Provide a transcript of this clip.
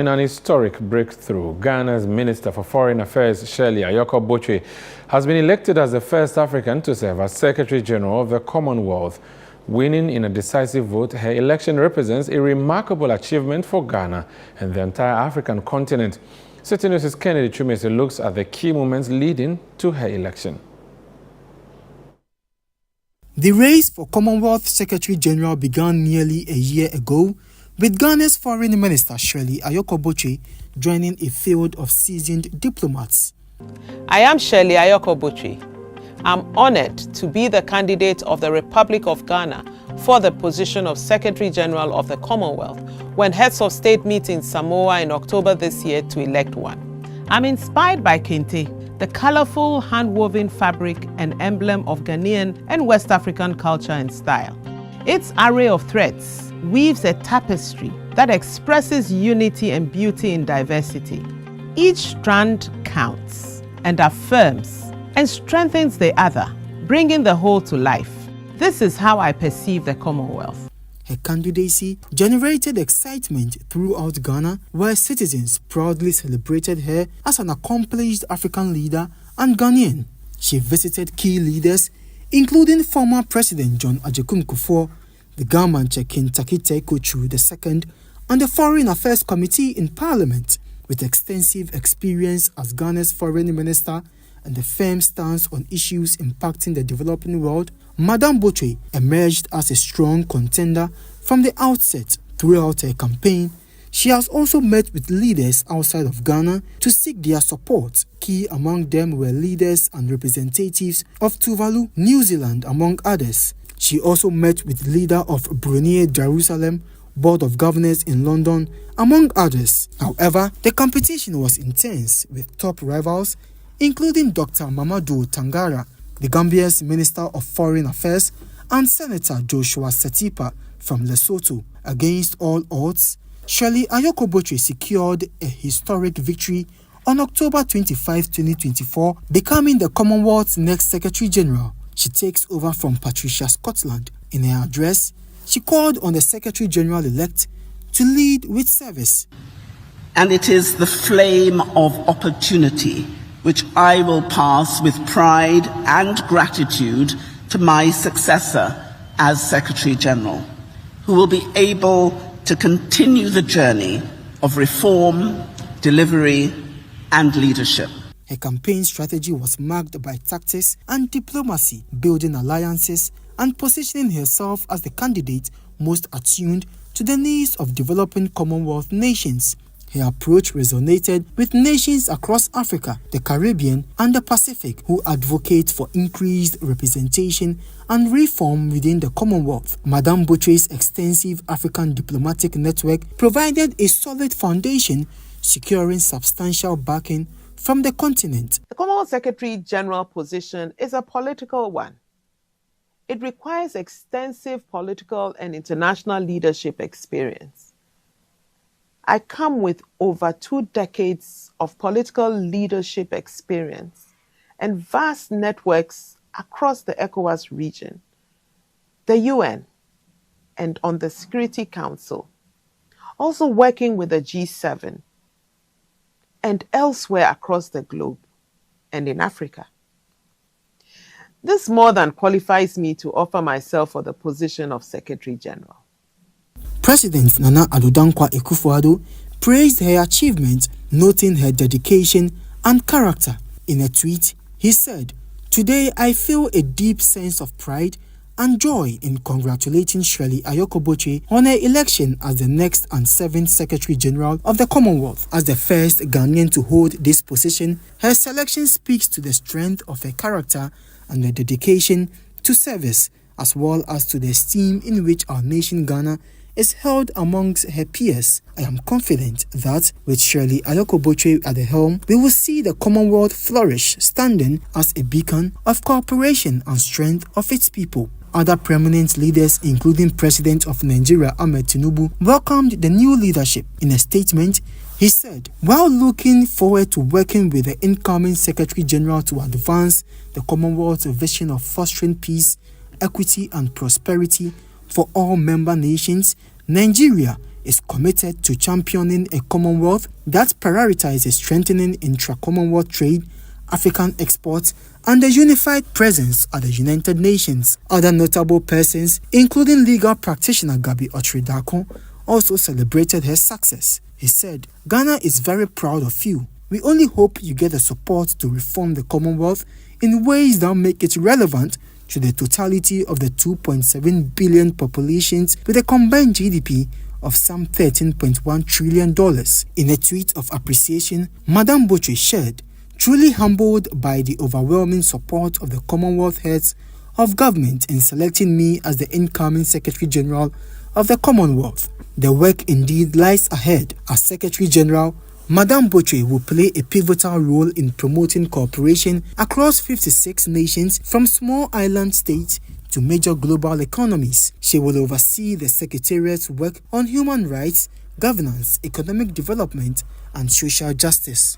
In an historic breakthrough, Ghana's Minister for Foreign Affairs, Shirley Ayorkor Botchwey, has been elected as the first African to serve as Secretary General of the Commonwealth. Winning in a decisive vote, her election represents a remarkable achievement for Ghana and the entire African continent. City News' Kennedy Chumese looks at the key moments leading to her election. The race for Commonwealth Secretary General began nearly a year ago, with Ghana's Foreign Minister Shirley Ayorkor Botchwey joining a field of seasoned diplomats. I am Shirley Ayorkor Botchwey. I'm honored to be the candidate of the Republic of Ghana for the position of Secretary General of the Commonwealth when heads of state meet in Samoa in October this year to elect one. I'm inspired by kente, the colorful hand-woven fabric and emblem of Ghanaian and West African culture and style. Its array of threads weaves a tapestry that expresses unity and beauty in diversity. Each strand counts and affirms and strengthens the other, bringing the whole to life. This is how I perceive the Commonwealth. Her candidacy generated excitement throughout Ghana, where citizens proudly celebrated her as an accomplished African leader and Ghanaian. She visited key leaders, including former President John Agyekum Kufuor, the Gamanche Kintakite Kochu II, and the Foreign Affairs Committee in Parliament. With extensive experience as Ghana's foreign minister and a firm stance on issues impacting the developing world, Madame Botchwey emerged as a strong contender from the outset. Throughout her campaign, she has also met with leaders outside of Ghana to seek their support. Key among them were leaders and representatives of Tuvalu, New Zealand, among others. She also met with the leader of Brunei Jerusalem Board of Governors in London, among others. However, the competition was intense, with top rivals including Dr. Mamadou Tangara, the Gambia's Minister of Foreign Affairs, and Senator Joshua Setipa from Lesotho. Against all odds, Shirley Ayorkor Botchwey secured a historic victory on October 25, 2024, becoming the Commonwealth's next Secretary General. She takes over from Patricia Scotland. In her address, she called on the Secretary General-elect to lead with service. And it is the flame of opportunity which I will pass with pride and gratitude to my successor as Secretary General, who will be able to continue the journey of reform, delivery, and leadership. Her campaign strategy was marked by tactics and diplomacy, building alliances and positioning herself as the candidate most attuned to the needs of developing Commonwealth nations. Her approach resonated with nations across Africa, the Caribbean, and the Pacific who advocate for increased representation and reform within the Commonwealth. Madame Botchwey's extensive African diplomatic network provided a solid foundation, securing substantial backing from the continent. The Commonwealth Secretary General position is a political one. It requires extensive political and international leadership experience. I come with over 2 decades of political leadership experience and vast networks across the ECOWAS region, the UN, and on the Security Council, also working with the G7, and elsewhere across the globe and in Africa. This more than qualifies me to offer myself for the position of Secretary General. President Nana Addo Dankwa Akufo-Addo praised her achievement, noting her dedication and character. In a tweet, he said, "Today I feel a deep sense of pride and joy in congratulating Shirley Ayorkor Botchwey on her election as the next and 7th Secretary General of the Commonwealth. As the first Ghanaian to hold this position, her selection speaks to the strength of her character and her dedication to service, as well as to the esteem in which our nation Ghana is held amongst her peers. I am confident that with Shirley Ayorkor Botchwey at the helm, we will see the Commonwealth flourish, standing as a beacon of cooperation and strength of its people." Other prominent leaders, including President of Nigeria Ahmed Tinubu, welcomed the new leadership. In a statement, he said, "While looking forward to working with the incoming Secretary General to advance the Commonwealth's vision of fostering peace, equity and prosperity for all member nations, Nigeria is committed to championing a Commonwealth that prioritizes strengthening intra-Commonwealth trade, African exports, and a unified presence at the United Nations. Other notable persons, including legal practitioner Gabi Otridako, also celebrated her success. He said, "Ghana is very proud of you. We only hope you get the support to reform the Commonwealth in ways that make it relevant to the totality of the 2.7 billion populations with a combined GDP of some $13.1 trillion. In a tweet of appreciation, Madame Botchwey shared, "Truly humbled by the overwhelming support of the Commonwealth heads of government in selecting me as the incoming Secretary General of the Commonwealth. The work indeed lies ahead. As Secretary General, Madame Botchwey will play a pivotal role in promoting cooperation across 56 nations from small island states to major global economies. She will oversee the Secretariat's work on human rights, governance, economic development, and social justice."